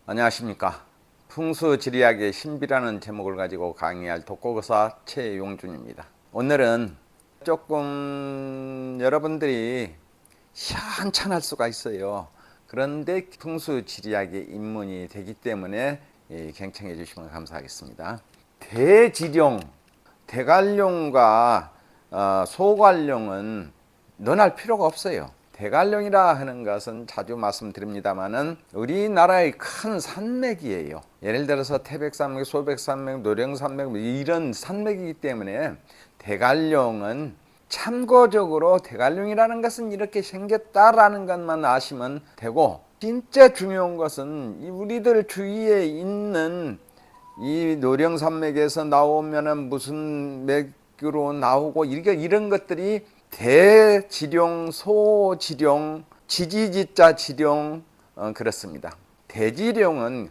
안녕하십니까. 풍수지리학의 신비라는 제목을 가지고 강의할 독고거사 최용준입니다. 오늘은 조금 여러분들이 시원찮을 수가 있어요. 그런데 풍수지리학의 입문이 되기 때문에 경청해 주시면 감사하겠습니다. 대지룡, 대관룡과 소관룡은 논할 필요가 없어요. 대관령이라 하는 것은 자주 말씀드립니다만은 우리나라의 큰 산맥이에요. 예를 들어서 태백산맥, 소백산맥, 노령산맥 이런 산맥이기 때문에 대관령은 참고적으로 대관령이라는 것은 이렇게 생겼다라는 것만 아시면 되고, 진짜 중요한 것은 우리들 주위에 있는 이 노령산맥에서 나오면은 무슨 맥으로 나오고 이런 것들이 대지룡, 소지룡, 지지지자 지룡 그렇습니다. 대지룡은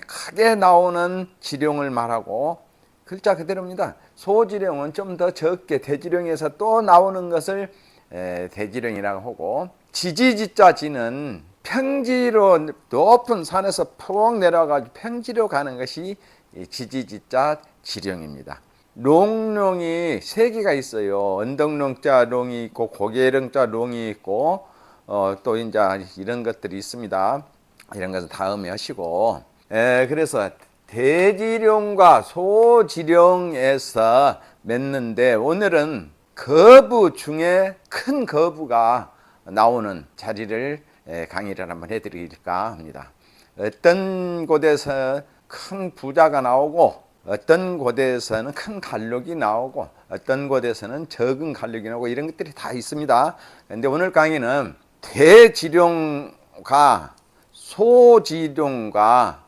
크게 나오는 지룡을 말하고 글자 그대로입니다. 소지룡은 좀 더 적게 대지룡에서 또 나오는 것을 대지룡이라고 하고, 지지지자 지는 평지로 높은 산에서 푹 내려가지고 평지로 가는 것이 지지지자 지룡입니다. 롱룡이 세 개가 있어요. 언덕룡자 룡이 있고 고개령자 룡이 있고 또 이제 이런 것들이 있습니다. 이런 것은 다음에 하시고, 그래서 대지룡과 소지룡에서 맺는데, 오늘은 거부 중에 큰 거부가 나오는 자리를 강의를 한번 해드릴까 합니다. 어떤 곳에서 큰 부자가 나오고 어떤 곳에서는 큰 간록이 나오고 어떤 곳에서는 적은 간록이 나오고 이런 것들이 다 있습니다. 그런데 오늘 강의는 대지룡과 소지룡과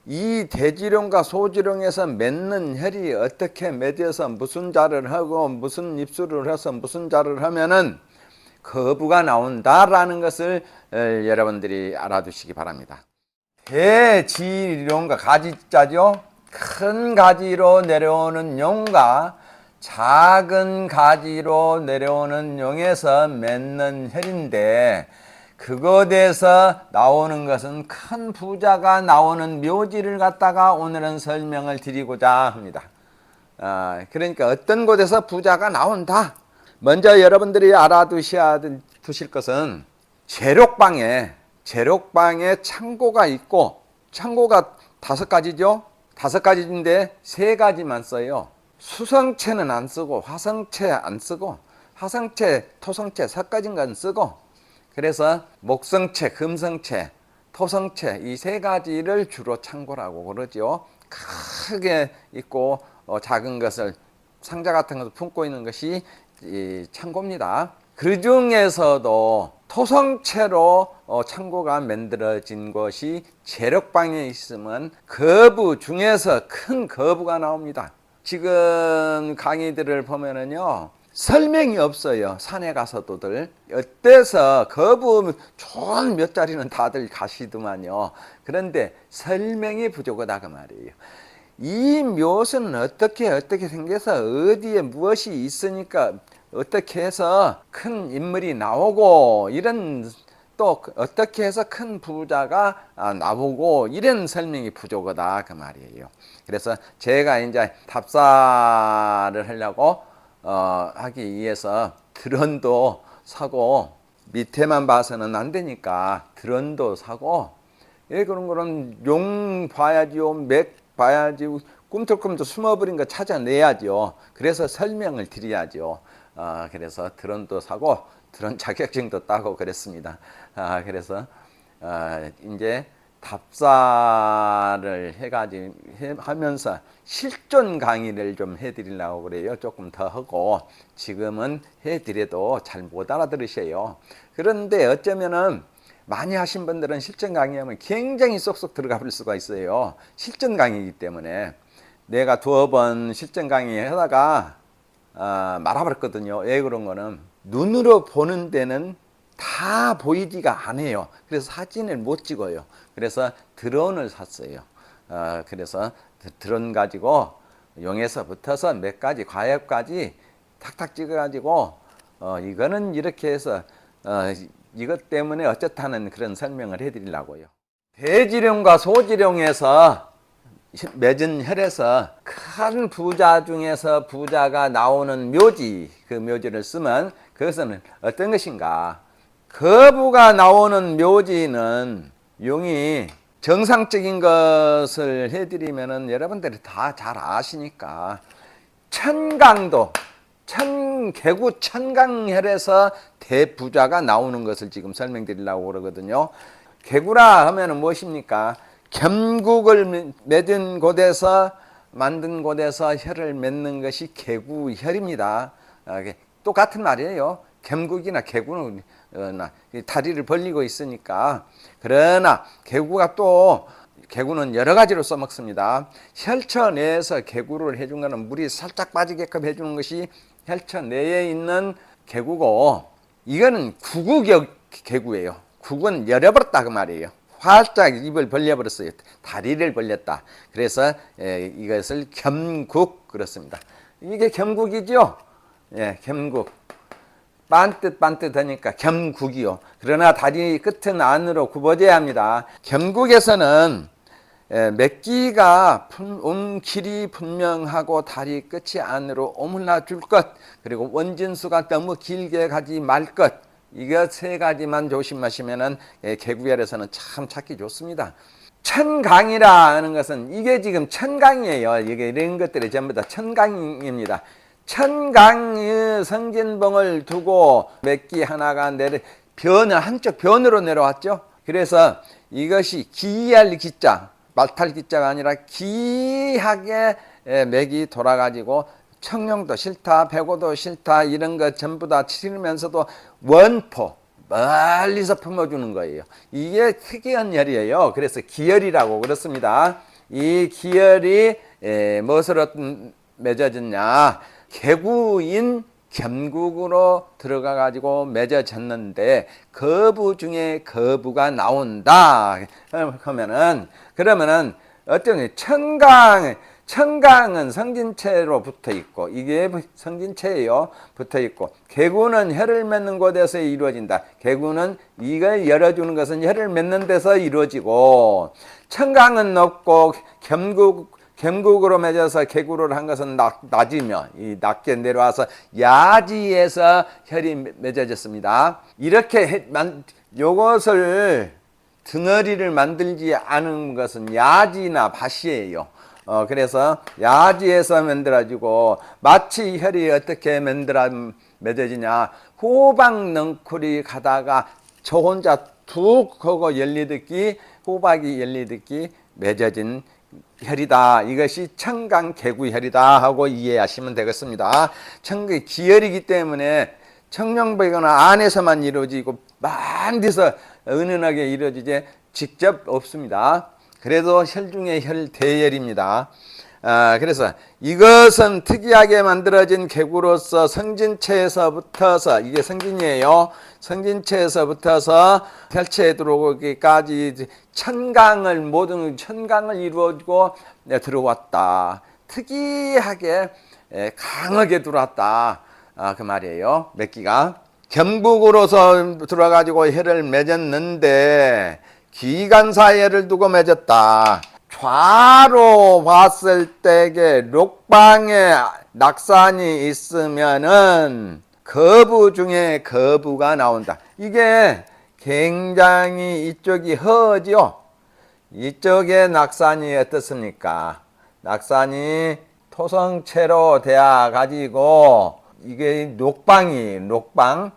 이 대지룡과 소지룡에서 맺는 혈이 어떻게 맺어서 무슨 자를 하고 무슨 입술을 해서 무슨 자를 하면은 거부가 나온다라는 것을 여러분들이 알아두시기 바랍니다. 대지룡과 가지자죠. 큰 가지로 내려오는 용과 작은 가지로 내려오는 용에서 맺는 혈인데, 그것에서 나오는 것은 큰 부자가 나오는 묘지를 갖다가 오늘은 설명을 드리고자 합니다. 그러니까 어떤 곳에서 부자가 나온다. 먼저 여러분들이 두실 것은 재록방에 창고가 있고, 창고가 5가지죠. 5가지인데 3가지만 써요. 수성체는 안 쓰고 화성체 안 쓰고 화성체, 토성체 4가지인가 쓰고, 그래서 목성체, 금성체, 토성체 이 3가지를 주로 창고라고 그러죠. 크게 있고 작은 것을 상자 같은 것을 품고 있는 것이 이 창고입니다. 그 중에서도 토성체로 창고가 만들어진 것이 재력방에 있으면 거부 중에서 큰 거부가 나옵니다. 지금 강의들을 보면은요, 설명이 없어요. 산에 가서도들 어때서 거부 좋은 몇 자리는 다들 가시더만요. 그런데 설명이 부족하다 그 말이에요. 이 묘수는 어떻게 생겨서 어디에 무엇이 있으니까 어떻게 해서 큰 인물이 나오고, 이런 또 어떻게 해서 큰 부자가 나오고, 이런 설명이 부족하다 그 말이에요. 그래서 제가 이제 답사를 하려고 하기 위해서 드론도 사고, 밑에만 봐서는 안 되니까 드론도 사고, 그런 용 봐야지요, 맥 봐야지, 꿈틀꿈틀 숨어버린 거 찾아내야죠. 그래서 설명을 드려야죠. 그래서 드론도 사고 드론 자격증도 따고 그랬습니다. 그래서 이제 답사를 해가지고 하면서 실존 강의를 좀 해드리려고 그래요. 조금 더 하고, 지금은 해드려도 잘 못 알아들으셔요. 그런데 어쩌면은 많이 하신 분들은 실전 강의하면 굉장히 쏙쏙 들어가 볼 수가 있어요. 실전 강의이기 때문에. 내가 2번 실전 강의 하다가 말아버렸거든요. 왜 그런 거는 눈으로 보는 데는 다 보이지가 않아요. 그래서 사진을 못 찍어요. 그래서 드론을 샀어요. 그래서 드론 가지고 용에서 붙어서 몇 가지 과엽까지 탁탁 찍어가지고 이거는 이렇게 해서 이것 때문에 어쩌다는 그런 설명을 해드리려고요. 대지룡과 소지룡에서 맺은 혈에서 큰 부자 중에서 부자가 나오는 묘지, 그 묘지를 쓰면 그것은 어떤 것인가? 거부가 나오는 묘지는 용이 정상적인 것을 해드리면은 여러분들이 다 잘 아시니까 천강도 개구 천강혈에서 대부자가 나오는 것을 지금 설명드리려고 그러거든요. 개구라 하면은 무엇입니까? 겸국을 맺은 곳에서 만든 곳에서 혈을 맺는 것이 개구혈입니다. 똑같은 말이에요. 겸국이나 개구는 다리를 벌리고 있으니까. 그러나 개구는 여러 가지로 써먹습니다. 혈처 내에서 개구를 해준 것은 물이 살짝 빠지게끔 해주는 것이 혈처 내에 있는 개구고, 이거는 구구격 개구예요. 국은 열어버렸다 그 말이에요. 활짝 입을 벌려버렸어요. 다리를 벌렸다. 그래서 이것을 겸국 그렇습니다. 이게 겸국이죠. 예, 겸국. 반듯하니까 겸국이요. 그러나 다리 끝은 안으로 굽어져야 합니다. 겸국에서는 맺기가 길이 분명하고 다리 끝이 안으로 오물라 줄 것, 그리고 원진수가 너무 길게 가지 말 것, 이거 세 가지만 조심하시면은 개구열에서는 참 찾기 좋습니다. 천강이라 하는 것은 이게 지금 천강이에요. 이게 이런 것들이 전부 다 천강입니다. 천강의 성진봉을 두고 맺기 하나가 한쪽 변으로 내려왔죠. 그래서 이것이 기할 기자, 말탈 기자가 아니라 기하게 맥이 돌아가지고 청룡도 싫다, 백오도 싫다, 이런 것 전부 다 치르면서도 원포, 멀리서 품어주는 거예요. 이게 특이한 열이에요. 그래서 기열이라고 그렇습니다. 이 기열이 무엇으로 맺어졌냐? 개구인 겸국으로 들어가 가지고 맺어졌는데 거부 중에 거부가 나온다. 그러면은 어떤 천강은 성진체로 붙어 있고, 이게 성진체예요. 붙어 있고, 개구는 혈을 맺는 곳에서 이루어진다. 개구는 이걸 열어주는 것은 혈을 맺는 데서 이루어지고, 천강은 높고 겸국으로 맺어서 개구를 한 것은 낮으며, 이 낮게 내려와서 야지에서 혈이 맺어졌습니다. 이렇게 요것을 덩어리를 만들지 않은 것은 야지나 밭이에요. 그래서 야지에서 만들어지고, 마치 혈이 어떻게 맺어지냐? 호박 넝쿨이 가다가 저 혼자 툭 하고 호박이 열리듯이 맺어진 혈이다. 이것이 천강개구혈이다 하고 이해하시면 되겠습니다. 천강이 기혈이기 때문에 청룡백이나 안에서만 이루어지고 먼 데서 은은하게 이루어지지 직접 없습니다. 그래도 혈 중에 혈대혈입니다. 그래서 이것은 특이하게 만들어진 개구로서 성진체에서 붙어서, 이게 성진이에요. 성진체에서 붙어서 혈체에 들어오기까지 모든 천강을 이루어주고 들어왔다. 특이하게 강하게 들어왔다. 그 말이에요. 맺기가 겸국으로서 들어가지고 혈을 맺었는데 기간사혈을 두고 맺었다. 좌로 봤을 때에 록방에 낙산이 있으면은 거부 중에 거부가 나온다. 이게 굉장히 이쪽이 허죠. 이쪽에 낙산이 어떻습니까? 낙산이 토성체로 되어 가지고 이게 녹방.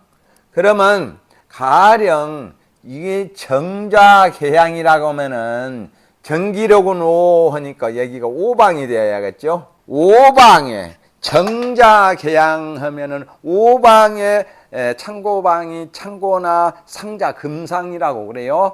그러면 가령 이게 정자개향이라고 하면은 정기력은 5 하니까 여기가 5방이 되어야겠죠. 5방에 정자개향 하면은 5방에 창고방이 창고나 상자 금상이라고 그래요.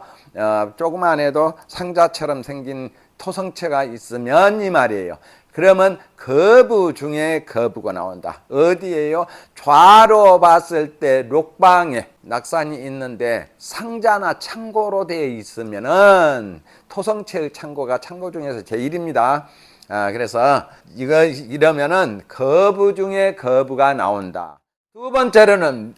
조그만 해도 상자처럼 생긴 토성체가 있으면 이 말이에요. 그러면 거부 중에 거부가 나온다. 어디에요? 좌로 봤을 때 록방에 낙산이 있는데 상자나 창고로 되어 있으면은 토성체의 창고가 창고 중에서 제일입니다. 그래서 이러면은 거부 중에 거부가 나온다. 두 번째로는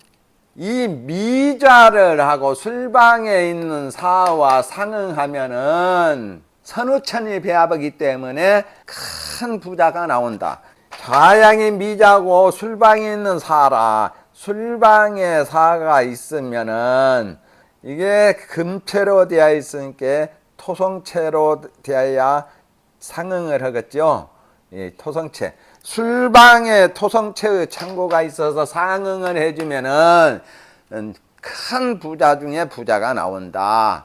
이 미자를 하고 술방에 있는 사와 상응하면은 선우천이 배합하기 때문에 큰 부자가 나온다. 좌양이 미자고 술방에 있는 사라. 술방에 사가 있으면은 이게 금체로 되어 있으니까 토성체로 되어야 상응을 하겠죠. 이 토성체. 술방에 토성체의 창고가 있어서 상응을 해주면은 큰 부자 중에 부자가 나온다.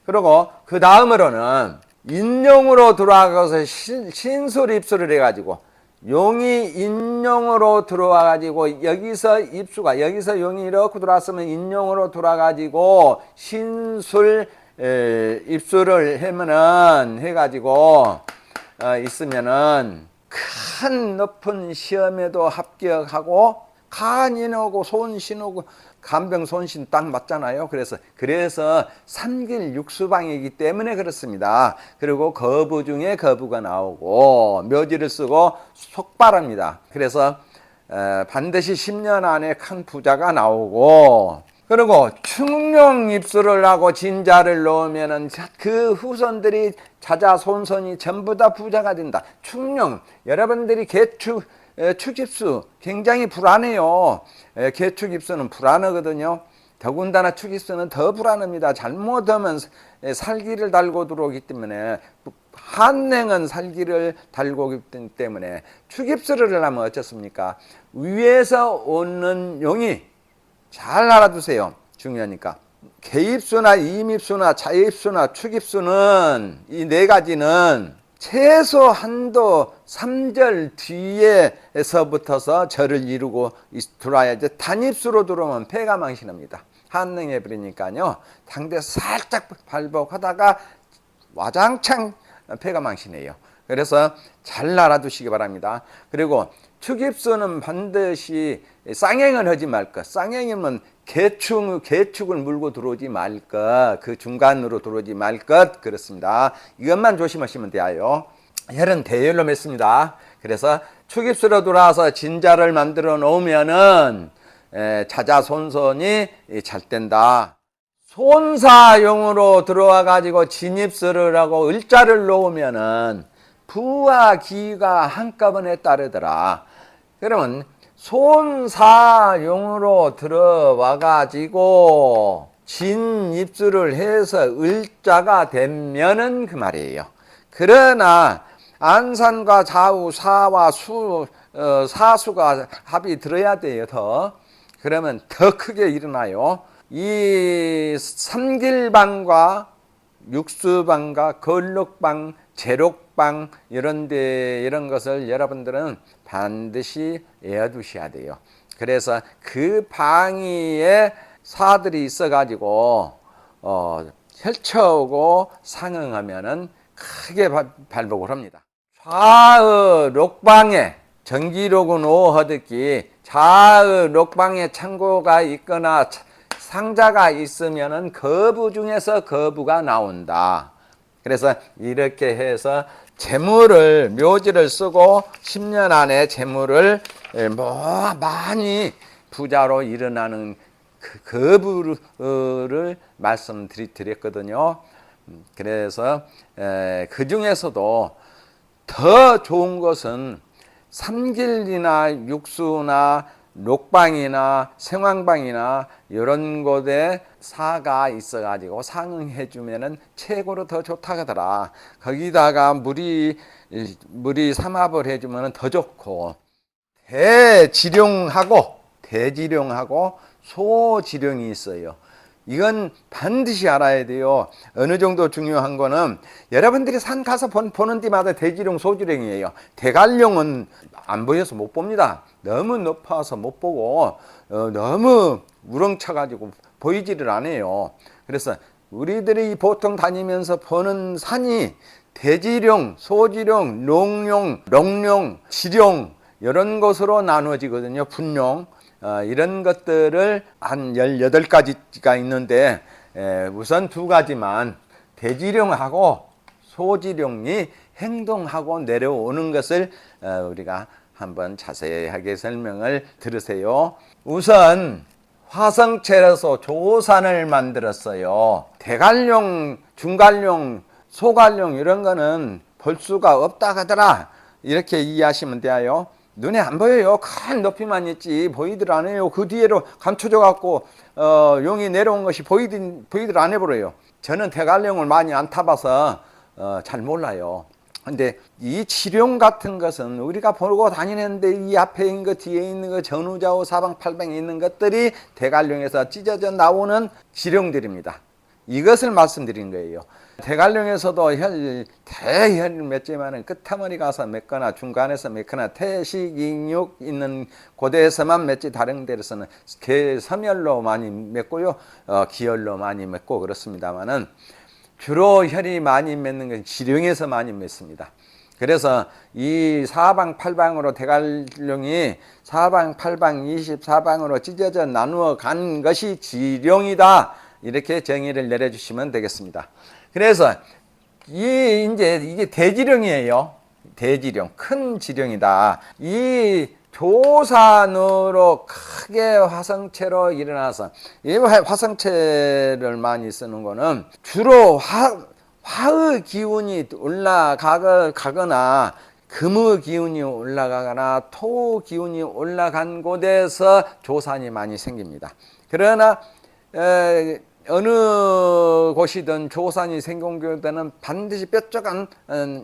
그리고 그 다음으로는 인용으로 들어와서 신술 입술을 해가지고 용이 인용으로 들어와가지고 여기서 입수가 여기서 용이 이렇게 들어왔으면 인용으로 들어와가지고 신술 입술을 하면은 해가지고 있으면은 큰 높은 시험에도 합격하고 간인하고 손신하고 간병 손신 딱 맞잖아요. 그래서 삼길 육수방이기 때문에 그렇습니다. 그리고 거부 중에 거부가 나오고 묘지를 쓰고 속발합니다. 그래서 반드시 10년 안에 큰 부자가 나오고, 그리고 충룡 입술을 하고 진자를 놓으면은 그 후손들이 자자손손이 전부 다 부자가 된다. 충룡, 여러분들이 축입수 굉장히 불안해요. 개축입수는 불안하거든요. 더군다나 축입수는 더 불안합니다. 잘못하면 살기를 달고 들어오기 때문에, 한냉은 살기를 달고 오기 때문에 축입수를 하면 어떻습니까? 위에서 오는 용이, 잘 알아두세요. 중요하니까. 개입수나 임입수나 자입수나 축입수는 이 네 가지는 최소 한도 3절 뒤에서부터서 절을 이루고 들어와야지. 단입수로 들어오면 폐가 망신합니다. 한능해 버리니까요. 당대 살짝 발복하다가 와장창 폐가 망신해요. 그래서 잘 알아두시기 바랍니다. 그리고 축입수는 반드시 쌍행을 하지 말 것. 쌍행이면 개축을 물고 들어오지 말 것. 그 중간으로 들어오지 말 것. 그렇습니다. 이것만 조심하시면 돼요. 혈은 대열로 맺습니다. 그래서 축입수로 들어와서 진자를 만들어 놓으면은 자자손손이 잘 된다. 손사용으로 들어와 가지고 진입수를 하고 을자를 놓으면은 부와 기가 한꺼번에 따르더라. 그러면 손사용으로 들어와 가지고 진입수를 해서 을자가 되면은 그 말이에요. 그러나 안산과 좌우 사와 사수가 합이 들어야 돼요. 그러면 더 크게 일어나요. 이 삼길방과 육수방과 걸록방, 제록방 이런 것을 여러분들은 반드시 외워두셔야 돼요. 그래서 그 방위에 사들이 있어가지고 펼쳐오고 상응하면은 크게 발복을 합니다. 좌의 록방에 정기록은 오허듣기, 좌의 록방에 창고가 있거나 상자가 있으면은 거부 중에서 거부가 나온다. 그래서 이렇게 해서 재물을, 묘지를 쓰고 10년 안에 재물을 많이 부자로 일어나는 그 거부를 말씀드렸거든요. 그래서 그 중에서도 더 좋은 것은 삼길이나 육수나 녹방이나 생황방이나 이런 곳에 사가 있어가지고 상응해 주면은 최고로 더 좋다 하더라. 거기다가 물이 삼합을 해주면은 더 좋고, 대지룡하고 소지룡이 있어요. 이건 반드시 알아야 돼요. 어느 정도 중요한 거는 여러분들이 산 가서 보는 데마다 대지룡, 소지룡이에요. 대관룡은 안 보여서 못 봅니다. 너무 높아서 못 보고 너무 우렁차가지고 보이지를 않아요. 그래서 우리들이 보통 다니면서 보는 산이 대지룡, 소지룡, 농룡, 롱룡, 지룡 이런 것으로 나누어지거든요. 분룡. 이런 것들을 한 18가지가 있는데 우선 2가지만 대지룡하고 소지룡이 행동하고 내려오는 것을 우리가 한번 자세하게 설명을 들으세요. 우선 화성체로서 조산을 만들었어요. 대관령, 중관령, 소관령 이런 거는 볼 수가 없다 하더라. 이렇게 이해하시면 돼요. 눈에 안 보여요. 큰 높이만 있지 보이들 안 해요. 그 뒤로 감춰져 갖고 용이 내려온 것이 보이들 안 해버려요. 저는 대관령을 많이 안 타봐서 잘 몰라요. 근데 이 지룡 같은 것은 우리가 보고 다니는데 이 앞에 있는 거 뒤에 있는 거 전후좌우 사방팔방에 있는 것들이 대관령에서 찢어져 나오는 지룡들입니다. 이것을 말씀드린 거예요. 대관령에서도 대혈을 맺지만은 끝머리 가서 맺거나 중간에서 맺거나 태식잉육 있는 고대에서만 맺지 다른 데에서는 섬열로 많이 맺고요, 기혈로 많이 맺고 그렇습니다만은 주로 혈이 많이 맺는 건 지룡에서 많이 맺습니다. 그래서 이 사방팔방으로 대관령이 사방팔방 24방으로 찢어져 나누어 간 것이 지룡이다. 이렇게 정의를 내려주시면 되겠습니다. 그래서 이게 대지룡이에요. 대지룡, 큰 지룡이다. 이 조산으로 크게 화성체로 일어나서, 이 화성체를 많이 쓰는 거는 주로 화의 기운이 올라가거나 금의 기운이 올라가거나 토 기운이 올라간 곳에서 조산이 많이 생깁니다. 그러나 어느 곳이든 조산이 생긴 데는 반드시 뾰족한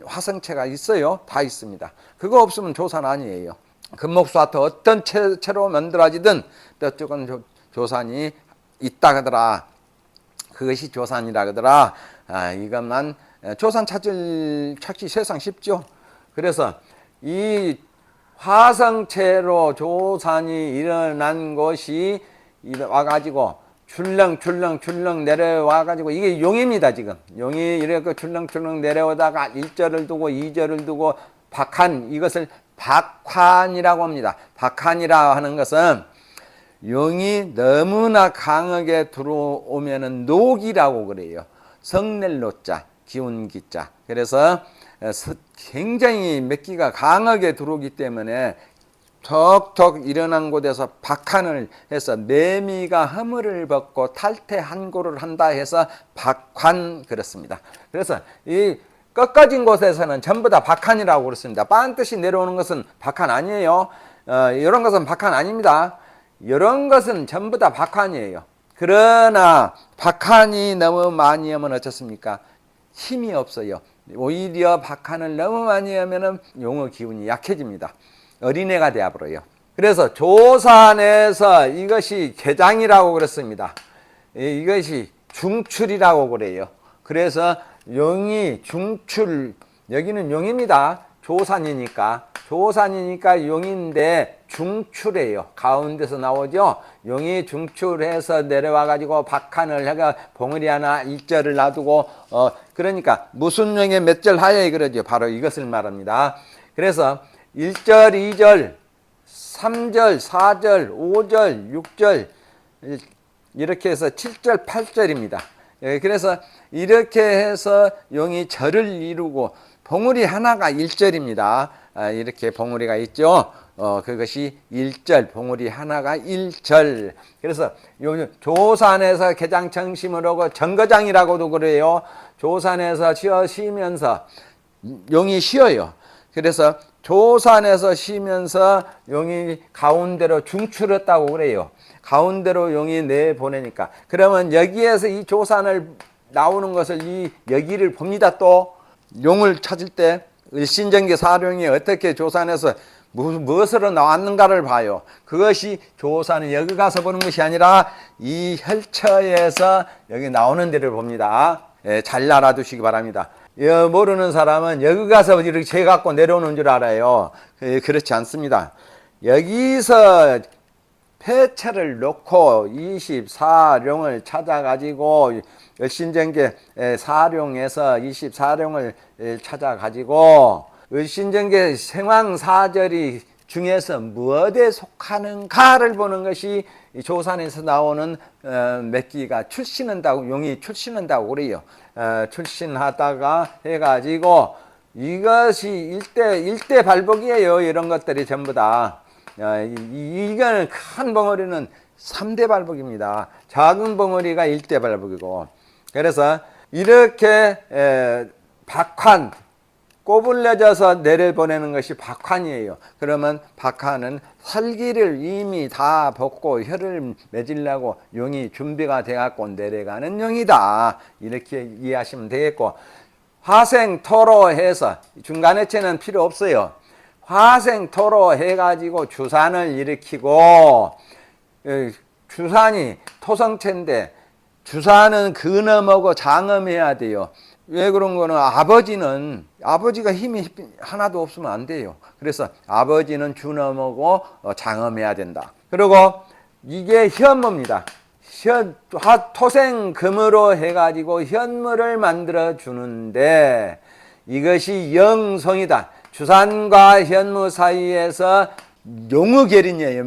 화성체가 있어요. 다 있습니다. 그거 없으면 조산 아니에요. 금목수화토 어떤 체로 만들어지든 뾰족한 조산이 있다 하더라. 그것이 조산이라 하더라. 이것만 조산 찾기 세상 쉽죠. 그래서 이 화성체로 조산이 일어난 곳이 와가지고 출렁출렁 내려와가지고 이게 용입니다. 지금 용이 이렇게 출렁출렁 내려오다가 1절을 두고 2절을 두고 박한, 이것을 박환이라고 합니다. 박환이라 하는 것은 용이 너무나 강하게 들어오면은 녹이라고 그래요. 성낼노자, 기운기자. 그래서 굉장히 맥기가 강하게 들어오기 때문에 톡톡 일어난 곳에서 박환을 해서 매미가 허물을 벗고 탈퇴한고를 한다 해서 박환 그렇습니다. 그래서 이 꺾어진 곳에서는 전부 다 박환이라고 그렇습니다. 반드시 내려오는 것은 박환 아니에요. 이런 것은 박환 아닙니다. 이런 것은 전부 다 박환이에요. 그러나 박환이 너무 많이 하면 어떻습니까? 힘이 없어요. 오히려 박환을 너무 많이 하면 용의 기운이 약해집니다. 어린애가 되어버려요. 그래서 조산에서 이것이 개장이라고 그랬습니다. 이것이 중출이라고 그래요. 그래서 용이 중출, 여기는 용입니다. 조산이니까 용인데 중출이에요. 가운데서 나오죠. 용이 중출해서 내려와 가지고 박한을 해가 봉우리 하나 1절을 놔두고 그러니까 무슨 용의 몇 절 하에 그러죠. 바로 이것을 말합니다. 그래서 1절, 2절, 3절, 4절, 5절, 6절 이렇게 해서 7절, 8절입니다. 그래서 이렇게 해서 용이 절을 이루고 봉우리 하나가 1절입니다. 이렇게 봉우리가 있죠. 그것이 1절, 봉우리 하나가 1절. 그래서 조산에서 개장청심을 하고 정거장이라고도 그래요. 조산에서 쉬면서 용이 쉬어요. 그래서 조산에서 쉬면서 용이 가운데로 중출했다고 그래요. 가운데로 용이 내보내니까. 그러면 여기에서 이 조산을 나오는 것을 여기를 봅니다. 또 용을 찾을 때 을신정계 사룡이 어떻게 조산에서 무엇으로 나왔는가를 봐요. 그것이 조산은 여기 가서 보는 것이 아니라 이 혈처에서 여기 나오는 데를 봅니다. 잘 알아두시기 바랍니다. 모르는 사람은 여기 가서 이렇게 재 갖고 내려오는 줄 알아요. 그렇지 않습니다. 여기서 폐체를 놓고 24룡을 찾아가지고 을신정계 사룡에서 24룡을 찾아가지고 을신정계 생황사절이 중에서 무엇에 속하는가를 보는 것이 조산에서 나오는 맥기가 출신한다고, 용이 출신한다고 그래요. 출신하다가 해가지고 이것이 일대 발복이에요. 이런 것들이 전부 다. 이거는 큰 벙어리는 3대 발복입니다. 작은 벙어리가 1대 발복이고, 그래서 이렇게 박환, 꼬불려져서 내려보내는 것이 박환이에요. 그러면 박환은 살기를 이미 다 벗고 혀를 맺으려고 용이 준비가 돼갖고 내려가는 용이다. 이렇게 이해하시면 되겠고, 화생토로 해서 중간해체는 필요 없어요. 화생토로 해가지고 주산을 일으키고, 주산이 토성체인데 주산은 근엄하고 장엄해야 돼요. 왜 그런 거는 아버지가 힘이 하나도 없으면 안 돼요. 그래서 아버지는 준엄하고 장엄해야 된다. 그리고 이게 현무입니다. 토생금으로 해가지고 현무를 만들어 주는데 이것이 영성이다. 주산과 현무 사이에서 용의결인이에요.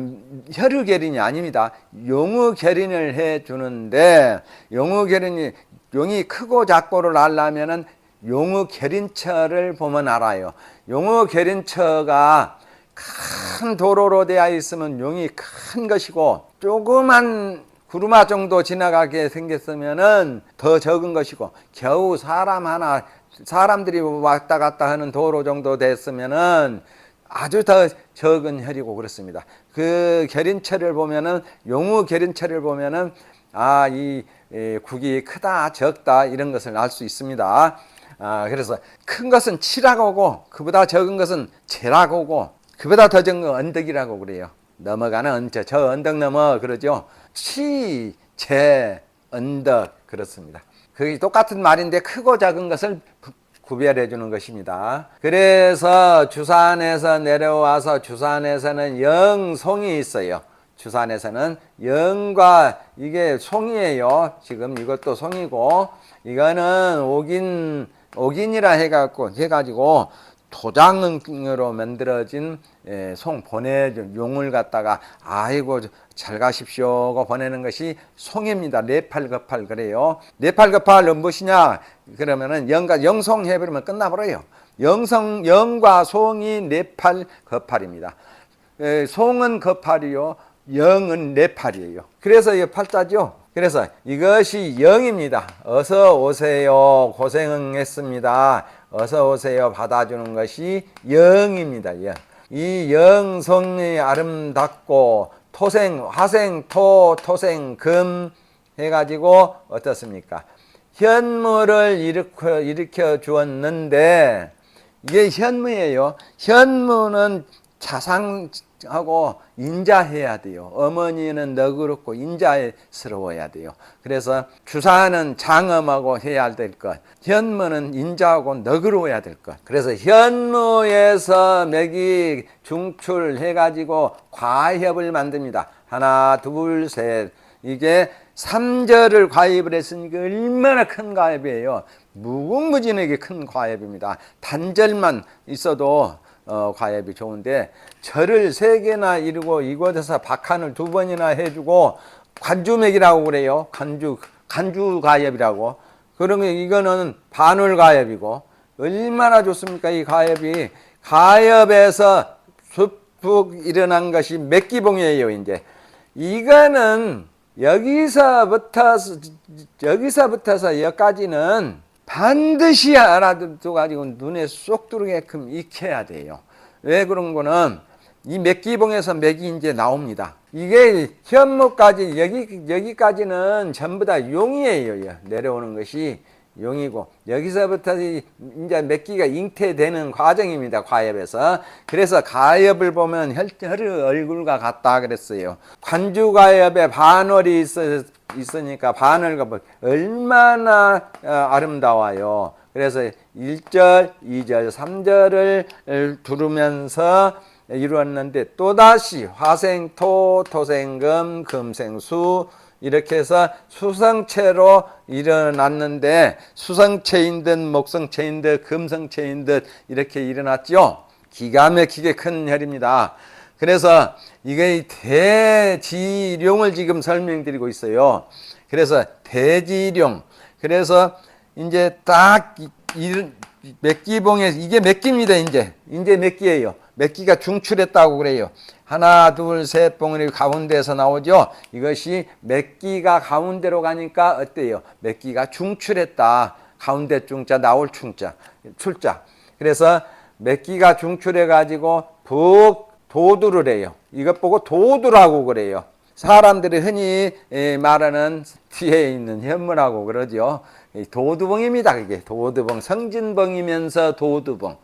혈의결인이 아닙니다. 용의결인을 해주는데, 용의결인이 용이 크고 작고를 알려면은 용의결인처를 보면 알아요. 용의결인처가 큰 도로로 되어 있으면 용이 큰 것이고, 조그만 구루마 정도 지나가게 생겼으면은 더 적은 것이고, 겨우 사람들이 왔다 갔다 하는 도로 정도 됐으면은 아주 더 적은 혈이고 그렇습니다. 그 결인체를 보면은, 용의 결인체를 보면은, 이 국이 크다, 적다, 이런 것을 알 수 있습니다. 그래서 큰 것은 치라고 하고, 그보다 적은 것은 재라고 하고, 그보다 더 적은 건 언덕이라고 그래요. 넘어가는 언저, 저 언덕 넘어, 그러죠. 치, 재, 언덕, 그렇습니다. 그게 똑같은 말인데 크고 작은 것을 구별해 주는 것입니다. 그래서 주산에서 내려와서 주산에서는 영송이 있어요. 주산에서는 영과 이게 송이에요. 지금 이것도 송이고, 이거는 옥인이라 해가지고 도장으로 만들어진 송 보내준 용을 갖다가 아이고 잘 가십시오고 보내는 것이 송입니다. 네팔거팔 그래요. 네팔거팔은 무엇이냐? 그러면은 영송 해버리면 끝나버려요. 영과 송이 네팔거팔입니다. 송은 거팔이요, 영은 네팔이에요. 그래서 이 팔자죠. 그래서 이것이 영입니다. 어서 오세요. 고생했습니다. 어서 오세요. 받아주는 것이 영입니다. 영. 이 영성이 아름답고 화생, 토생, 금 해가지고 어떻습니까? 현무를 일으켜 주었는데 이게 현무예요. 현무는 자상하고 인자해야 돼요. 어머니는 너그럽고 인자스러워야 돼요. 그래서 주사는 장엄하고 해야 될 것, 현무는 인자하고 너그러워야 될 것. 그래서 현무에서 맥이 중출해가지고 과협을 만듭니다. 하나, 둘, 셋. 이게 3절을 과협을 했으니까 얼마나 큰 과협이에요. 무궁무진하게 큰 과협입니다. 단절만 있어도 과협이 좋은데, 절을 3개나 이루고 이곳에서 박한을 2번이나 해주고 관주맥이라고 그래요. 간주 과협이라고. 그러면 이거는 반월 과협이고, 얼마나 좋습니까? 이 과협이. 과협에서 수푹 일어난 것이 맥기봉이에요. 이제 이거는 여기서부터서 여기까지는 반드시 알아둬가지고 눈에 쏙 들어오게끔 익혀야 돼요. 왜 그런 거는 이 맥기봉에서 맥이 이제 나옵니다. 이게 현무까지 여기까지는 전부 다 용이에요. 내려오는 것이 용이고, 여기서부터 이제 맥기가 잉태되는 과정입니다. 과협에서. 그래서 과협을 보면 혈의 얼굴과 같다 그랬어요. 관주과협에 반월이 있으니까 반월과 얼마나 아름다워요. 그래서 1절, 2절, 3절을 두르면서 이루었는데, 또다시 화생, 토생금, 금생수, 이렇게 해서 수성체로 일어났는데, 수성체인 듯 목성체인 듯 금성체인 듯 이렇게 일어났죠. 기가 막히게 큰 혈입니다. 그래서 이게 대지룡을 지금 설명드리고 있어요. 그래서 대지룡. 그래서 이제 딱 맥기봉에 이게 맥기입니다. 이제 맥기예요. 몇 기가 중출했다고 그래요. 하나, 둘, 셋 봉우리 가운데에서 나오죠. 이것이 몇 기가 가운데로 가니까 어때요? 몇 기가 중출했다. 가운데 중자, 나올 충자, 출자. 그래서 몇 기가 중출해 가지고 북도두를 해요. 이것 보고 도두라고 그래요. 사람들이 흔히 말하는 뒤에 있는 현무라고 그러죠. 도두봉입니다. 그게 도두봉. 성진봉이면서 도두봉.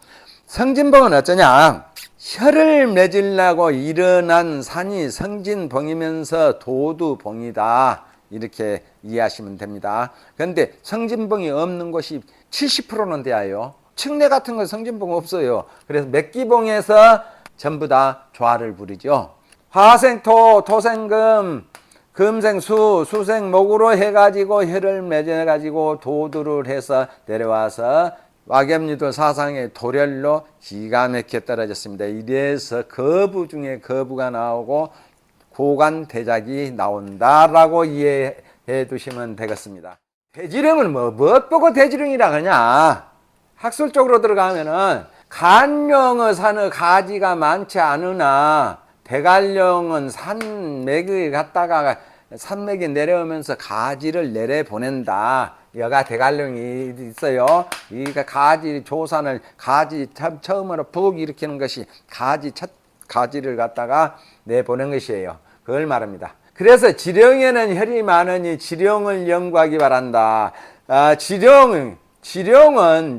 성진봉은 어쩌냐? 혀를 맺으려고 일어난 산이 성진봉이면서 도두봉이다. 이렇게 이해하시면 됩니다. 그런데 성진봉이 없는 곳이 70%는 돼요. 층내 같은 건 성진봉 없어요. 그래서 맥기봉에서 전부 다 조화를 부리죠. 화생토, 토생금, 금생수, 수생목으로 해가지고 혀를 맺어가지고 도두를 해서 내려와서 와ገብ리도 사상의 도렬로 기가 막히게 떨어졌습니다. 이래서 거부 중에 거부가 나오고 고관대작이 나온다라고 이해해 두시면 되겠습니다. 대지령을 무엇 보고 대지령이라 하냐? 학술적으로 들어가면은 간령의 산의 가지가 많지 않으나 대간령은 산맥을 갖다가 산맥이 내려오면서 가지를 내려보낸다. 여가 대간령이 있어요. 이 가지 조산을 가지 처음으로 북 일으키는 것이 첫 가지를 갖다가 내보낸 것이에요. 그걸 말합니다. 그래서 지령에는 혈이 많으니 지령을 연구하기 바란다. 지령은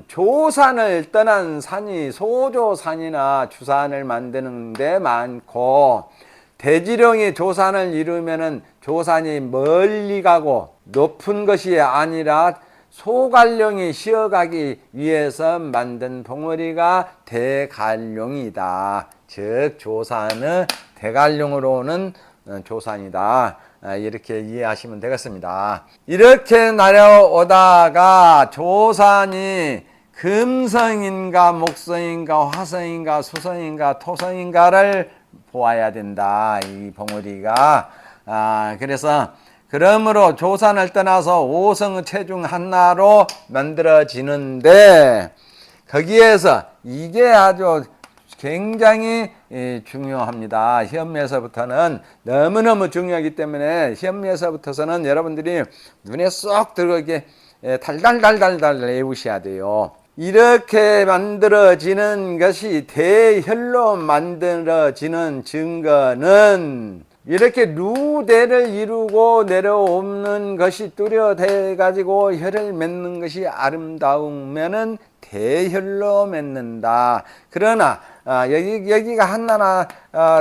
조산을 떠난 산이 소조산이나 주산을 만드는 데 많고, 대지령이 조산을 이루면은 조산이 멀리 가고 높은 것이 아니라 소갈령이 쉬어가기 위해서 만든 봉우리가 대갈령이다. 즉 조산은 대갈령으로는 조산이다. 이렇게 이해하시면 되겠습니다. 이렇게 내려오다가 조산이 금성인가 목성인가 화성인가 수성인가 토성인가를 보아야 된다. 이 봉우리가. 그래서 그러므로 조산을 떠나서 오성 체중 하나로 만들어지는데, 거기에서 이게 아주 굉장히 중요합니다. 시험에서부터는 너무너무 중요하기 때문에 시험에서부터서는 여러분들이 눈에 쏙 들어오게 달달달달달 외우셔야 돼요. 이렇게 만들어지는 것이 대혈로 만들어지는 증거는 이렇게 루대를 이루고 내려오는 것이 뚜렷해 가지고 혈을 맺는 것이 아름다우면은 대혈로 맺는다. 그러나 여기가 하나나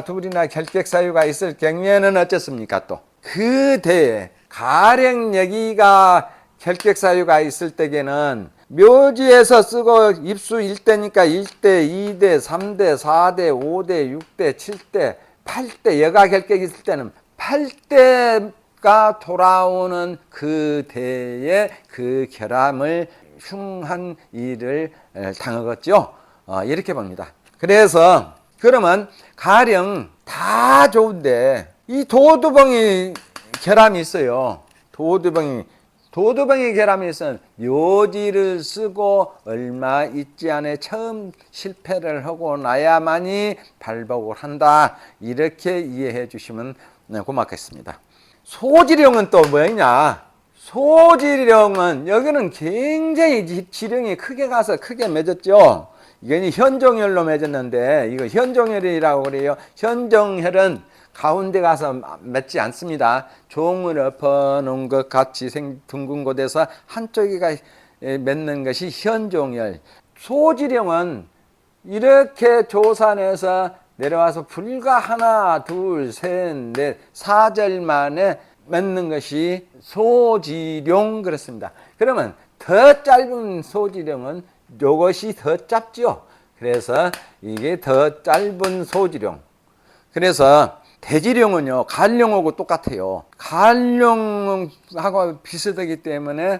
둘이나 결객사유가 있을 경우에는 어쨌습니까? 또 그 대에 가령 여기가 결객사유가 있을 때에는 묘지에서 쓰고 입수 1대니까 1대, 2대, 3대, 4대, 5대, 6대, 7대, 8대, 여가 결격이 있을 때는 8대가 돌아오는 그 대에 그 결함을 흉한 일을 당하겠죠. 이렇게 봅니다. 그래서 그러면 가령 다 좋은데 이 도두봉이 결함이 있어요. 도두봉이 결함이 있으면 묘지를 쓰고 얼마 있지 않아 처음 실패를 하고 나야만이 발복을 한다. 이렇게 이해해 주시면 고맙겠습니다. 소지령은 또 뭐냐? 소지령은 여기는 굉장히 지령이 크게 가서 크게 맺었죠. 이게 현종혈로 맺었는데 이거 현종혈이라고 그래요. 현종혈은 가운데 가서 맺지 않습니다. 종을 엎어놓은 것 같이 둥근 곳에서 한쪽이가 맺는 것이 현종혈. 소지령은 이렇게 조산에서 내려와서 불과 하나, 둘, 셋, 넷, 4절 만에 맺는 것이 소지령 그렇습니다. 그러면 더 짧은 소지령은 이것이 더 짧죠. 그래서 이게 더 짧은 소지령. 그래서 대지령은요, 갈령하고 똑같아요. 갈령하고 비슷하기 때문에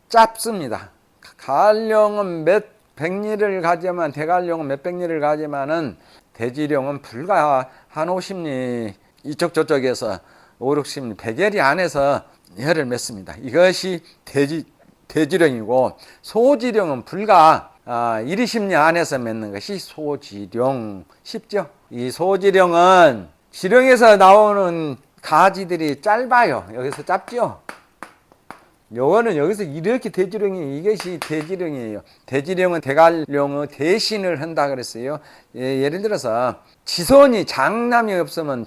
짧습니다. 갈령은 몇 백리를 가지만, 대갈령은 몇 백리를 가지만은 대지령은 불과 한 50리 이쪽 저쪽에서 5, 60리 100여리 안에서 혀를 맺습니다. 이것이 대지령이고 소지령은 불과 120리 안에서 맺는 것이 소지령. 쉽죠? 이 소지령은 지령에서 나오는 가지들이 짧아요. 여기서 짧죠? 요거는 여기서 이렇게 대지령이, 이것이 대지령이에요. 대지령은 대관령의 대신을 한다 그랬어요. 예를 들어서 지손이 장남이 없으면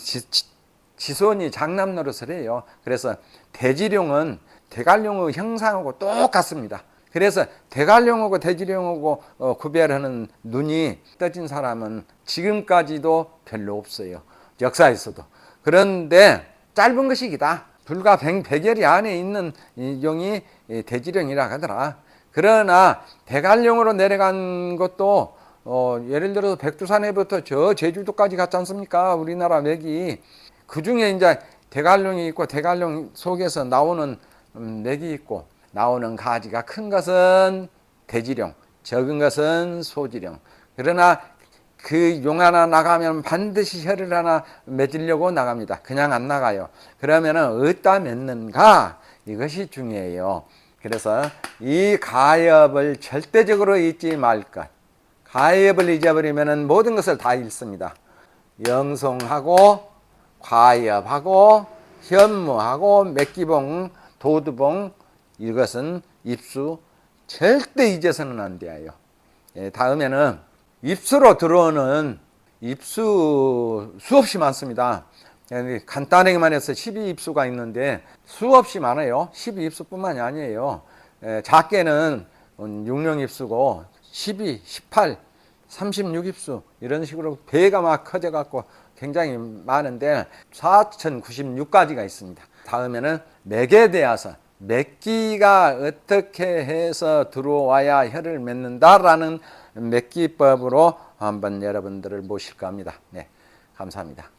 지손이 장남 노릇을 해요. 그래서 대지령은 대관령의 형상하고 똑같습니다. 그래서 대관령하고 대지령하고 구별하는 눈이 떠진 사람은 지금까지도 별로 없어요. 역사에서도. 그런데 짧은 것이기다. 불과 100여리 안에 있는 용이 대지령이라 하더라. 그러나 대관령으로 내려간 것도 예를 들어서 백두산에부터 저 제주도까지 갔지 않습니까? 우리나라 맥이. 그 중에 이제 대관령이 있고 대관령 속에서 나오는 맥이 있고 나오는 가지가 큰 것은 대지령, 적은 것은 소지령. 그러나 그 용 하나 나가면 반드시 혀를 하나 맺으려고 나갑니다. 그냥 안 나가요. 그러면은 어디다 맺는가? 이것이 중요해요. 그래서 이 가엽을 절대적으로 잊지 말 것. 가엽을 잊어버리면은 모든 것을 다 잃습니다. 영송하고 과엽하고 현무하고 맥기봉, 도두봉, 이것은 입수 절대 잊어서는 안 돼요. 다음에는 입수로 들어오는 입수 수없이 많습니다. 간단하게만 해서 12입수가 있는데 수없이 많아요. 12입수뿐만이 아니에요. 작게는 6령입수고 12, 18, 36입수 이런 식으로 배가 막 커져갖고 굉장히 많은데 4096가지가 있습니다. 다음에는 맥에 대해서 맥기가 어떻게 해서 들어와야 혀를 맺는다라는 맥기법으로 한번 여러분들을 모실까 합니다. 네, 감사합니다.